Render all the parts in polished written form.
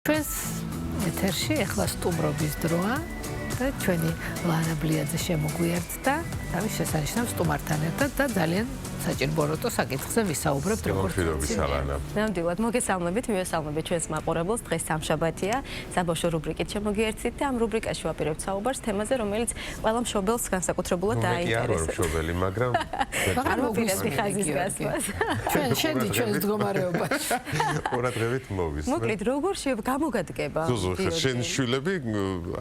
ჩვენს ეთერში ახლა სტუმრობის დროა და ჩვენი ლანა ბლიაძე შემოგვიერთდა თავის შესანიშნავ სტუმართან ერთად და ძალიან საჭირო როტო საკითხზე ვისაუბრებთ როგორც ლანა. ნამდვილად მოგესალმებით, მივესალმებით ჩვენს მაყურებელს. დღეს სამშაბათია, საბავშვო რუბრიკით შემოგიერთდით და ამ რუბრიკაში ვაპირებთ საუბარს თემაზე, რომელიც ყველა მშობელს განსაკუთრებულად დაინტერესებს. მშობელი, მაგრამ არ მოგიერთდი ხაზის გასვლას. შენი ჩვენს მდგომარეობაში. ყურადღებით მოვისმენთ. მოკლედ, როგორ გამოგადგება? ზუზუ, შენი შვილები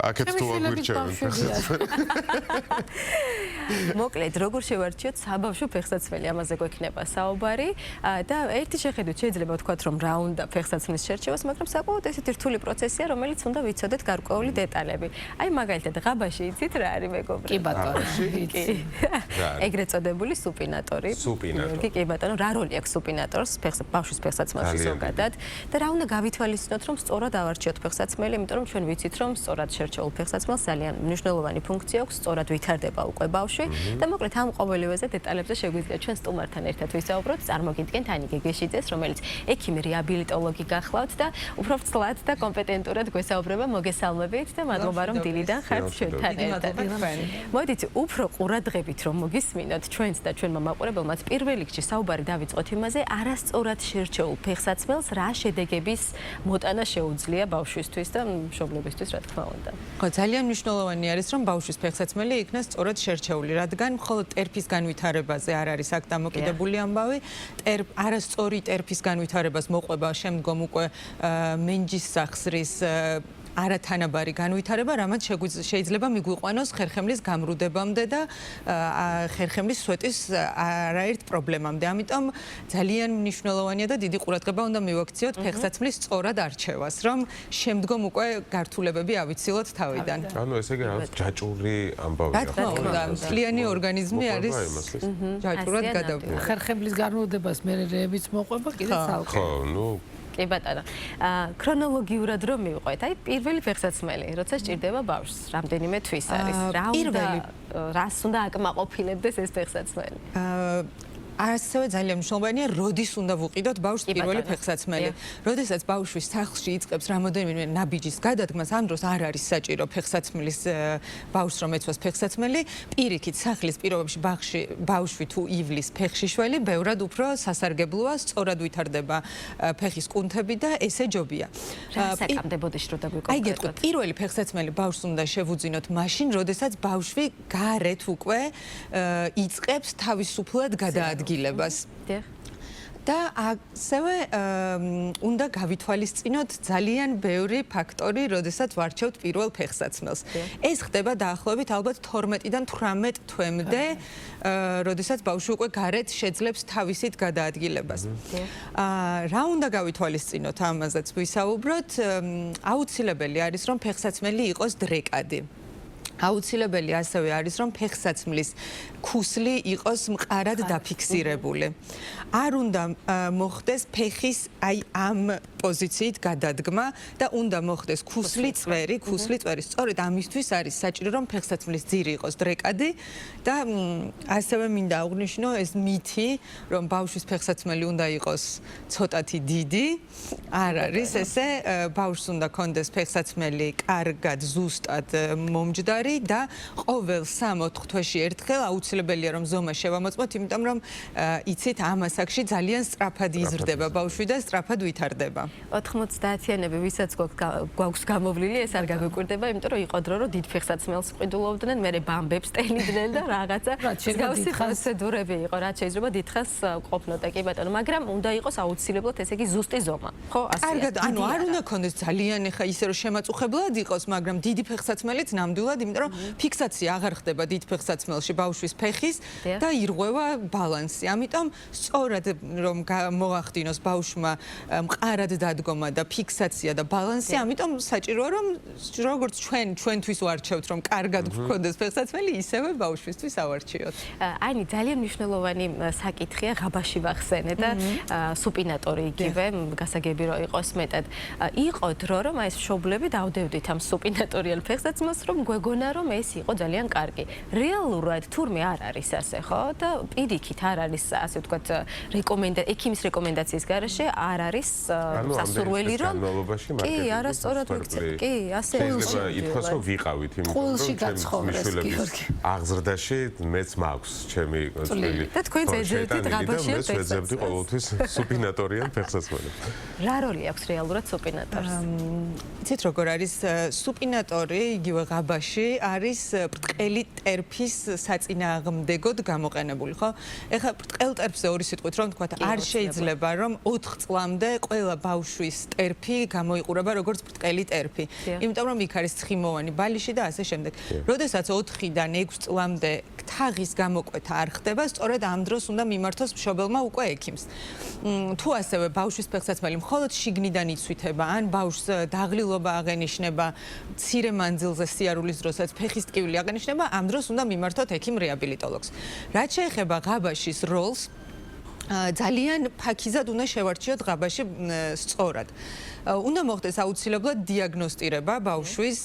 აქეთ თუ აგვირჩევენ. მოკლედ, როგორ შევარჩიოთ საბავშვო ფეხსაცმელი? ამაზე გვექნება საუბარი და ერთი შეხედვით შეიძლება ვთქვათ, რომ რა უნდა ფეხსაცმლის შერჩევას, მაგრამ საკმაოდ ესეთი რთული პროცესია, რომელიც უნდა ვიცოდეთ გარკვეული დეტალები. აი მაგალითად, ღაბაში იცით რა არის მეგობრებო? კი ბატონო, კი. ეგრეთ წოდებული სუპინატორი. სუპინატორი. კი ბატონო, რა როლი აქვს სუპინატორს ბავშვის ფეხსაცმელში ზოგადად და რა უნდა გავითვალისწინოთ, რომ სწორად ავარჩიოთ ფეხსაცმელი, იმიტომ რომ ჩვენ ვიცით, რომ სწორად შერჩეულ ფეხსაცმელს ძალიან მნიშვნელოვანი ფუნქცია აქვს, სწორად ვითარდება უკვე ბავშვი და მოკლედ ამ ყოველივეზე დეტალებზე შეგვიძლია ჩვენ სტუმართან ერთად ვისაუბროთ. წარმოგიდგენთ ანი გეგეშიძეს, რომელიც ექიმი რეაბილიტოლოგი გახლავთ და უფრო ფცლად და კომპეტენტურად გვესაუბრება. მოგესალმებით და მადლობა რომ დილიდან ხართ ჩვენთან ერთად. მოდით უფრო ყურადღებით რომ მოგისმინოთ ჩვენს და ჩვენმა მაყურებელმაც პირველ რიგში საუბარი დავიწყოთ იმაზე, არასწორად შერჩეულ ფეხსაცმელს რა შედეგების მოტანა შეუძლია ბავშვისთვის და მშობლებისთვის, რა თქმა უნდა. ხო, ძალიან მნიშვნელოვანი არის რომ ბავშვის ფეხსაცმელი იქნას სწორად შერჩეული, რადგან მხოლოდ ტერფის განვითარებაზე არ არის აქ დამოკიდებული ამბავი. არასწორი ტერფის განვითარებას მოყვება შემდგომ უკვე მენჯის სახსრის არათანაბარი განვითარება, რამაც შეიძლება მიგვიყვანოს ხერხემლის გამრუდებამდე და ხერხემლის სვეტის არაერთ პრობლემამდე. ამიტომ ძალიან მნიშვნელოვანია და დიდი ყურადღება უნდა მივაქციოთ ფეხსაცმლის სწორად არჩევას, რომ შემდგომ უკვე გართულებები ავიცილოთ თავიდან. ანუ ესე იგი რაღაც ჯაჭვური ამბავია. რა თქმა უნდა, მთლიანი ორგანიზმი არის ჯაჭვურად გადავიდა. ხერხემლის განმავლობას მერეებიც მოყვება კიდე ცალკე. ხო, ნუ კი ბატონო. ქრონოლოგიურად რომ მივყვეთ, აი პირველი ფეხსაცმელი, როცა სჭირდება ბავშვს, რამდენიმე თვის არის. რას უნდა აკმაყოფილებდეს ეს ფეხსაცმელი? ასევე ძალიან მნიშვნელოვანია, როდის უნდა ვუყიდოთ ბავშვს პირველი ფეხსაცმელი. როდესაც ბავშვი სახლში იწყებს რამოდენიმე ნაბიჯის გადადგმას, ამ დროს არ არის საჭირო ფეხსაცმლის ბავშვს რომ ეცვას ფეხსაცმელი. პირიქით სახლის პირობებში ბავშვი თუ ივლის ფეხშიშველი, ბევრად უფრო სასარგებლოა, სწორად ვითარდება ფეხის კუნთები და ესე ჯობია. რა საკამდებოდეს რომ დაგვიკონკრეტოთ? აი გეტყვით, პირველი ფეხსაცმელი ბავშვს უნდა შევუძინოთ მაშინ, როდესაც ბავშვი გარეთ უკვე იწყებს თავისუფლად გადაადგილებას. და ასევე უნდა გავითვალისწინოთ ძალიან ბევრი ფაქტორი, როდესაც ვარჩევთ პირველ ფეხსაცმელს. ეს ხდება დაახლოებით ალბათ 12-დან 18 თვემდე, როდესაც ბავშვი უკვე გარეთ შეძლებს თავისით გადაადგილებას. რა უნდა გავითვალისწინოთ, ამაზეც ვისაუბროთ. აუცილებელი არის, რომ ფეხსაცმელი იყოს დრეკადი. აუცილებელი ასევე არის, რომ ფეხსაცმლის ქუსლი იყოს მყარად დაფიქსირებული. არ უნდა მოხდეს ფეხის აი ამ პოზიციით გადადგმა და უნდა მოხდეს ქუსლი წვერი. სწორედ ამისთვის არის საჭირო, რომ ფეხსაცმლის ძირი იყოს დრეკადი და ასევე მინდა აღვნიშნო ეს მითი, რომ ბავშვის ფეხსაცმელი უნდა იყოს ცოტათი დიდი. არ არის ესე, ბავშვს უნდა კონდეს ფეხსაცმელი კარგად, ზუსტად მომჯდარი და ყოველ 3-4 თვეში ერთხელ აუცილებელია რომ ზომა შევამოწმოთ, იმიტომ რომ იცით ამ ასაკში ძალიან სწრაფად იზრდება ბავშვი და სწრაფად ვითარდება. 90-იანები ვისაც გვაქვს გამოვლილი, ეს არ გაგვიკვირდება, იმიტომ რომ იყო დრო რომ დიდ ფეხსაცმელს ყიდულობდნენ, მერე ბამბებს ტენიდნენ და რაღაცა მსგავსი პროცედურები იყო, რაც შეიძლება დიდხანს ყოფნოდა, კი ბატონო, მაგრამ უნდა იყოს აუცილებლად ესე იგი ზუსტი ზომა. ხო, ასე. კარგად, ანუ არ უნდა კონდეს ძალიან ეხა ისე რომ შემაწუხებლად იყოს, მაგრამ დიდი ფეხსაცმელიც ნამდვილად, იმიტომ რომ ფიქსაცია აღარ ხდება დიდ ფეხსაცმელში ბავშვის ფეხის და ირღვევა ბალანსი. ამიტომ სწორად რომ მოახდინოს ბავშვმა მყარად დადგომა და ფიქსაცია და ბალანსი, ამიტომ საჭიროა რომ როგორც ჩვენთვის ვარჩევთ რომ კარგად გქონდეს ფეხსაცმელი, ისევე ბავშვისთვის ავარჩიოთ. აინი ძალიან მნიშვნელოვანი საკითხია ღაბაში ვახსენე და სუპინატორი იგივე გასაგები რომ იყოს მეტად. იყო დრო რომ აი ეს მშობლები დავდევდით ამ სუპინატორიალ ფეხსაცმელს რომ გვეგონა ვნებოდა, რომ ეს იყო ძალიან კარგი. რეალურად თურმე არ არის ასე, ხო? და პირიქით არ არის ასე ვთქვათ ექიმის რეკომენდაციის გარეშე არ არის სასურველი რომ კი, არასწორად ვიქცეთ. კი, ასე შეიძლება ითქვას, რომ ვიყავით, იმიტომ რომ მიშვილების აღზრდაში მეც მაქვს ჩემი წვლილი. და თქვენც ეძებდით ღაბაში მეც ეძებდი ყოველთვის სუპინატორიან ფეხსაცმელებს. რა როლი აქვს რეალურად სუპინატორს? იცით როგორ არის სუპინატორი იგივე ღაბაში არის ბრტყელი ტერფის საწინააღმდეგოდ გამოყენებული, ხო? ეხლა ბრტყელ ტერფზე ორი სიტყვით რომ თქვა არ შეიძლება რომ 4 წლამდე ყველა ბავშვის ტერფი გამოიყურება როგორც ბრტყელი ტერფი. იმიტომ რომ იქ არის ცხიმოვანი ბალიში და ასე შემდეგ. როდესაც 4-დან 6 წლამდე თაღის გამოკვეთა არ ხდება, სწორედ ამ დროს უნდა მიმართოს მშობელმა უკვე ექიმს. თუ ასევე ბავშვის ფეხსაცმელი მხოლოდ შიგნიდან იცვითება, ან ბავშვს დაღლილობა აღენიშნება, მცირე მანძილზე სიარულის დროსაც ფეხის ტკივილი აღენიშნება, ამ დროს უნდა მიმართოთ ექიმ რეაბილიტოლოგს. რაც შეეხება ღაბაშის როლს, ძალიან ფაქიზად უნდა შევარჩიოთ ღაბაში სწორად. უნდა მოხდეს აუცილებლად დიაგნოსტირება, ბავშვის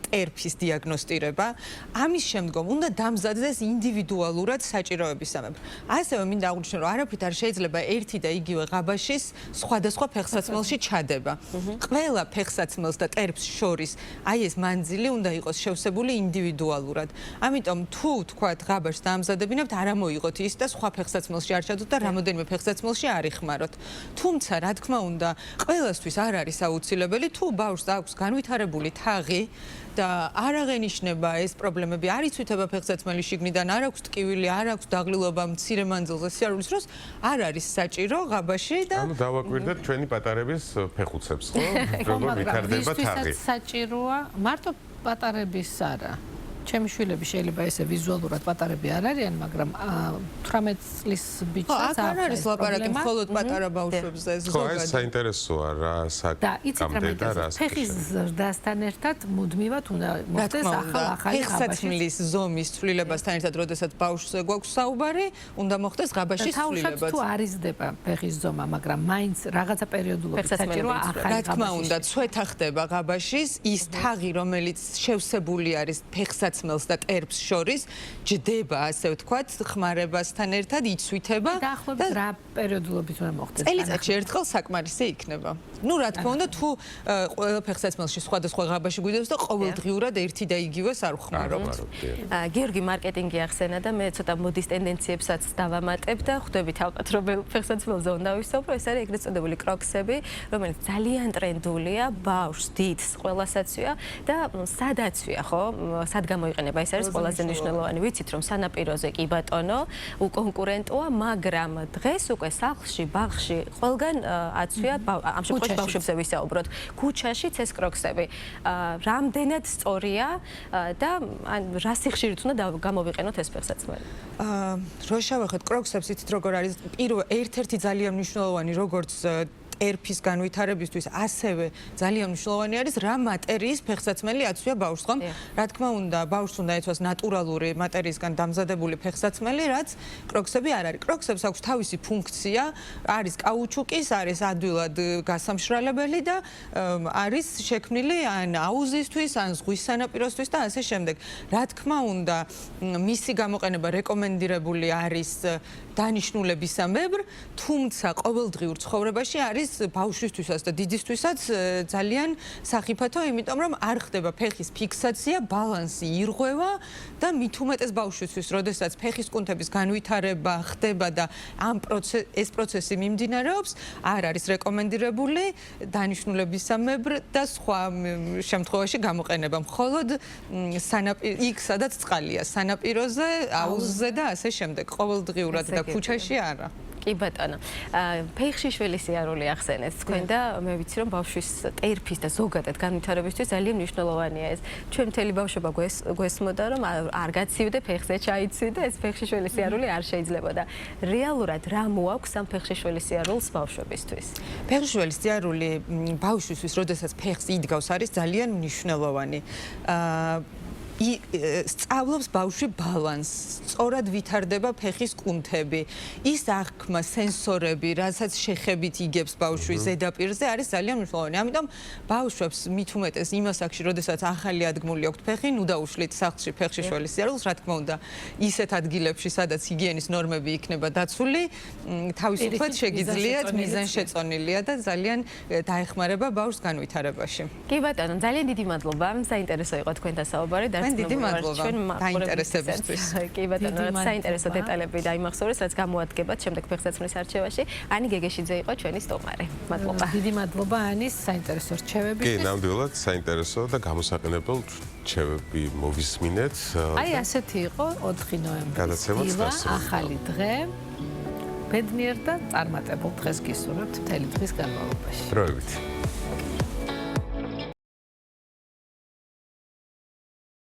ტერფის დიაგნოსტირება. ამის შემდგომ უნდა დამზადდეს ინდივიდუალურად საჭიროებისამებრ. ასევე მინდა აღვნიშნო, რომ არაფრით არ შეიძლება ერთი და იგივე ღაბაშის სხვადასხვა ფეხსაცმელში ჩადება. ყველა ფეხსაცმელს და ტერფს შორის აი ეს მანძილი უნდა იყოს შევსებული ინდივიდუალურად. ამიტომ თუ თქვათ ღაბაშს დაამზადებინებთ, არ ამოიღოთ ის და სხვა ფეხსაცმელში არ ჩადოთ და რამოდენიმე ფეხსაცმელში არ იხმაროთ. თუმცა, რა თქმა უნდა, ყველასთვის არ არის აუცილებელი, თუ ბავშვს აქვს განვითარებული თაღი და არ აღენიშნება ეს პრობლემები, არ იცვითება ფეხსაცმელი შიგნიდან, არ აქვს ტკივილი, არ აქვს დაღლილობა მცირე მანძილზე სიარულის დროს, არ არის საჭირო ღაბაში და ანუ დავაკვირდეთ ჩვენი პატარების ფეხუცებს, ხო? როგორ ვითარდება თაღი. ვისთვისაც საჭიროა მარტო პატარების არა. ჩემი შვილები შეიძლება ესე ვიზუალურად პატარები არ არიან, მაგრამ 18 წლის ბიჭსაც არ არის ლაპარაკი მხოლოდ პატარა ბავშვებზე ზოგადად. ხო, ეს საინტერესოა რა საკამდე და რა ფეხის ზრდასთან ერთად მუდმივად უნდა მოხდეს ახალი ფეხსაცმლის ზომის ცვლილებასთან ერთად, როდესაც ბავშვს გვაქვს საუბარი, უნდა მოხდეს ღაბაშის ცვლილებაც. თუ არ იზრდება ფეხის ზომა, მაგრამ მაინც რაღაცა პერიოდულობით საჭიროა ახალი რა თქმა უნდა, ცვეთა ხდება ღაბაშის, ის თაღი, რომელიც შევსებული არის ფეხსაცმლის და ტერფს შორის ჯდება, ასე ვთქვათ, ხმარებასთან ერთად იცვითება და ახლობით რა პერიოდულობით უნდა მოხდეს. წელიწადში ერთხელ საკმარისი იქნება. ნუ რა თქმა უნდა, თუ ყველა ფეხსაცმელში სხვადასხვა ღაბაში გვიდევს და ყოველდღიურად ერთი და იგივეს არ ვხმარობთ. გიორგი მარკეტინგი ახსენა და მე ცოტა მოდის ტენდენციებსაც დავამატებ და ხვდებით ალბათ რომ ფეხსაცმელზე უნდა ვისაუბრო, ეს არის ეგრეთ წოდებული კროქსები, რომელიც ძალიან ტრენდულია, ბავშვს დიდს ყველასაცვია და სადაცვია, ხო? სად გამოიყენება, ეს არის ყველაზე მნიშვნელოვანი. ვიცით რომ სანაპიროზე კი ბატონო, უკონკურენტოა, მაგრამ დღეს უკვე სახლში, ბაღში ყველგან აცვია, ამ შემთხვევაში ბავშვებზე ვისაუბროთ, ქუჩაშიც ეს კროქსები. რამდენად სწორია და რა სიხშირით უნდა გამოვიყენოთ ეს ფეხსაცმელი? რო შევეხეთ კროქსებს, იცით როგორ არის ერთ-ერთი ძალიან მნიშვნელოვანი, როგორც ტერფის განვითარებისთვის, ასევე ძალიან მნიშვნელოვანი არის რა მატერიის ფეხსაცმელი აცვია ბავშვს, ხომ? რა თქმა უნდა, ბავშვს უნდა ეცვას ნატურალური მატერიისგან დამზადებული ფეხსაცმელი, რაც კროქსები არ არის. კროქსებს აქვს თავისი ფუნქცია, არის კაუჩუკის, არის ადვილად გასამშრალებელი და არის შექმნილი ან აუზისთვის, ან ზღვის სანაპიროსთვის და ასე შემდეგ. რა თქმა უნდა, მისი გამოყენება რეკომენდირებული არის დანიშნულებისამებრ, თუმცა ყოველდღიურ ცხოვრებაში არის ბავშვისთვისაც და დიდისთვისაც ძალიან სახიფათო, იმიტომ რომ არ ხდება ფეხის ფიქსაცია, ბალანსი ირღვევა და მით უმეტეს ბავშვისთვის, როდესაც ფეხის კუნთების განვითარება ხდება და ეს პროცესი მიმდინარეობს, არ არის რეკომენდირებული დანიშნულებისამებრ და სხვა შემთხვევაში გამოყენება. მხოლოდ იქ, სადაც წყალია, სანაპიროზე, აუზზე და ასე შემდეგ. ყოველდღიურად და ქუჩაში არა. კი ბატონო. ფეხში შვილის სიარული ახსენეთ თქვენ და მე ვიცი რომ ბავშვის ტერფის და ზოგადად განვითარებისთვის ძალიან მნიშვნელოვანია ეს. ჩვენ მთელი ბავშვობა გვესმოდა რომ არ გაცივდე ფეხზე ჩაიცვი და ეს ფეხში შვილის სიარული არ შეიძლებოდა. რეალურად რა მოაქვს ამ ფეხში შვილის სიარულს ბავშვებისთვის? ფეხში შვილის სიარული ბავშვისთვის, როდესაც ფეხს იდგავს, არის ძალიან მნიშვნელოვანი. სწავლობს ბავშვი ბალანსს, სწორად ვითარდება ფეხის კუნთები, ის აღქმა, სენსორები, რასაც შეხებით იგებს ბავშვი ზედაპირზე, არის ძალიან მნიშვნელოვანი. ამიტომ ბავშვებს მით უმეტეს იმას აქში, როდესაც ახალი ადგმული აქვთ ფეხი, ნუ დაუშვით სახლში ფეხში შველის სიარულს, რა თქმა უნდა, ისეთ ადგილებში, სადაც ჰიგიენის ნორმები იქნება დაცული, თავისუფლად შეგიძლიათ მიზანშეწონილია და ძალიან დაეხმარება ბავშვს განვითარებაში. კი ბატონო, ძალიან დიდი მადლობა. საინტერესო იყო თქვენთან საუბარი. დიდი მადლობა დაინტერესებისთვის. კი ბატონო, საინტერესო დეტალები დაიმახსოვრეს, რაც გამოადგებათ შემდეგ ფეხსაცმლის არჩევაში. ანი გეგეშიძე იყო ჩვენი სტუმარი. მადლობა. დიდი მადლობა ანის საინტერესო რჩევებისთვის. კი, ნამდვილად საინტერესო და გამოსაყენებელ რჩევები მოვისმინეთ. აი ასეთი იყო 4 ნოემბრის ახალი დღე. ბედნიერ და წარმატებულ დღეს გისურვებთ მთელი დღის განმავლობაში. დროებით.